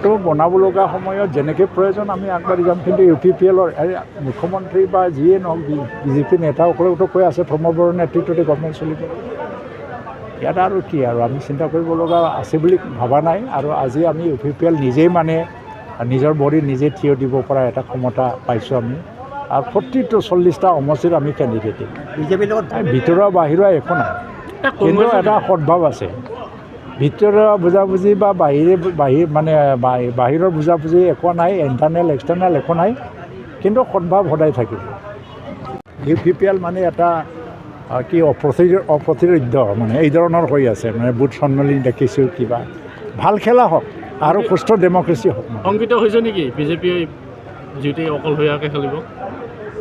তো বনাব লগা সময়ত যেনেকৈ প্ৰয়োজন আমি আগবাঢ়ি যাম। কিন্তু UPPLৰ মুখ্যমন্ত্ৰী বা যিয়ে নহওক BJP নেতাসকলেওতো কৈ আছে প্ৰমোদৰ নেতৃত্বতে গভৰ্ণমেণ্ট চলিব। ইয়াত আৰু কি আৰু আমি চিন্তা কৰিব লগা আছে বুলি ভবা নাই। আৰু আজি আমি UPPL নিজেই মানে নিজৰ ভৰিত নিজে থিয় দিব পৰা এটা ক্ষমতা পাইছোঁ আমি। আৰু প্ৰতিটো 40টা সমষ্টিত আমি কেণ্ডিডেট দিম। বিজেপিৰ লগত ভিতৰুৱা বাহিৰা একো নাই, কিন্তু এটা সদ্ভাৱ আছে। ভিতৰুৱা বুজাবুজি বা বাহিৰৰ বুজাবুজি একো নাই, ইণ্টাৰনেল এক্সটাৰ্নেল একো নাই, কিন্তু সদ্ভাৱ সদায় থাকিব। UPPL মানে এটা কি অপ্ৰতিৰোধ্য মানে এই ধৰণৰ হৈ আছে। মানে বুথ সন্মিলন দেখিছোঁ, কিবা ভাল খেলা হওক আৰু সুস্থ ডেমক্ৰেচি হওক। শংকিত হৈছে নেকি বিজেপিয়ে যিটো অকলশৰীয়াকৈ খেলিব?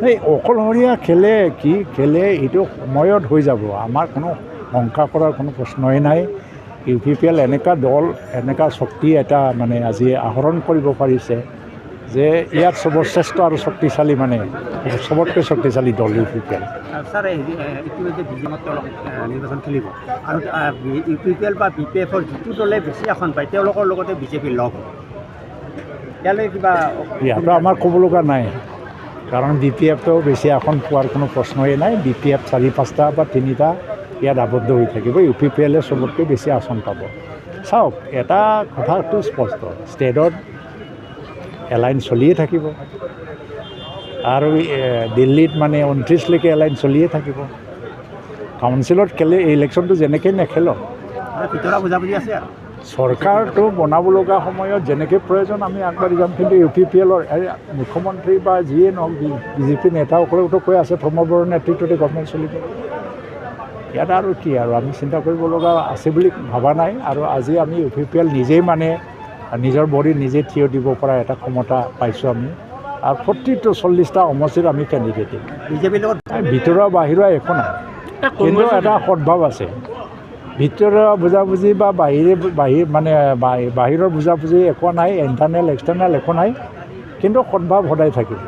এই অকলশৰীয়া খেলে এইটো সময়ত হৈ যাব। আমাৰ কোনো শংকা কৰাৰ কোনো প্ৰশ্নই নাই। UPPL এনেকুৱা দল, এনেকুৱা শক্তি এটা মানে আজি আহৰণ কৰিব পাৰিছে যে ইয়াত সৰ্বশ্ৰেষ্ঠ আৰু শক্তিশালী মানে চবতকৈ শক্তিশালী দল UPPL। ছাৰ ইতিমধ্যে বিজেপিত নিৰ্বাচন খেলিব আৰু UPPL বা BPFৰ যিটো দলে বেছি আসন পায় তেওঁলোকৰ লগতে বিজেপি লগ হ'ব। ইয়ালৈ কিবা ইয়াতো আমাৰ ক'ব লগা নাই, কাৰণ BPFটো বেছি আসন পোৱাৰ কোনো প্ৰশ্নই নাই। BPF 4-5টা বা 3টা ইয়াত আবদ্ধ হৈ থাকিব। UPPLে চবতকৈ বেছি আসন পাব। চাওক, এটা কথাটো স্পষ্ট, ষ্টেটত এলাইন চলিয়ে থাকিব আৰু দিল্লীত মানে 29লৈকে এলাইন চলিয়ে থাকিব। কাউন্সিলত ইলেকশ্যনটো যেনেকৈ নেখেলক, ভিতৰুৱা বুজাবুজি আছে আৰু চৰকাৰটো বনাব লগা সময়ত যেনেকৈ প্ৰয়োজন আমি আগবাঢ়ি যাম। কিন্তু UPPLৰ মুখ্যমন্ত্ৰী বা যিয়ে নহওক BJP নেতাসকলেওতো কৈ আছে প্ৰমোদৰ নেতৃত্বতে গভৰ্ণমেণ্ট চলিব। ইয়াত আৰু কি আৰু আমি চিন্তা কৰিব লগা আছে বুলি ভবা নাই। আৰু আজি আমি UPPL নিজেই মানে নিজৰ ভৰিত নিজে থিয় দিব পৰা এটা ক্ষমতা পাইছোঁ আমি। আৰু প্ৰতিটো 40টা সমষ্টিত আমি কেণ্ডিডেট দিম। বিজেপিৰ লগত ভিতৰুৱা বাহিৰা একো নাই, কিন্তু এটা সদ্ভাৱ আছে। ভিতৰুৱা বুজাবুজি বা বাহিৰৰ বুজাবুজি একো নাই, ইণ্টাৰনেল এক্সটাৰ্নেল একো নাই, কিন্তু সদ্ভাৱ সদায় থাকিব।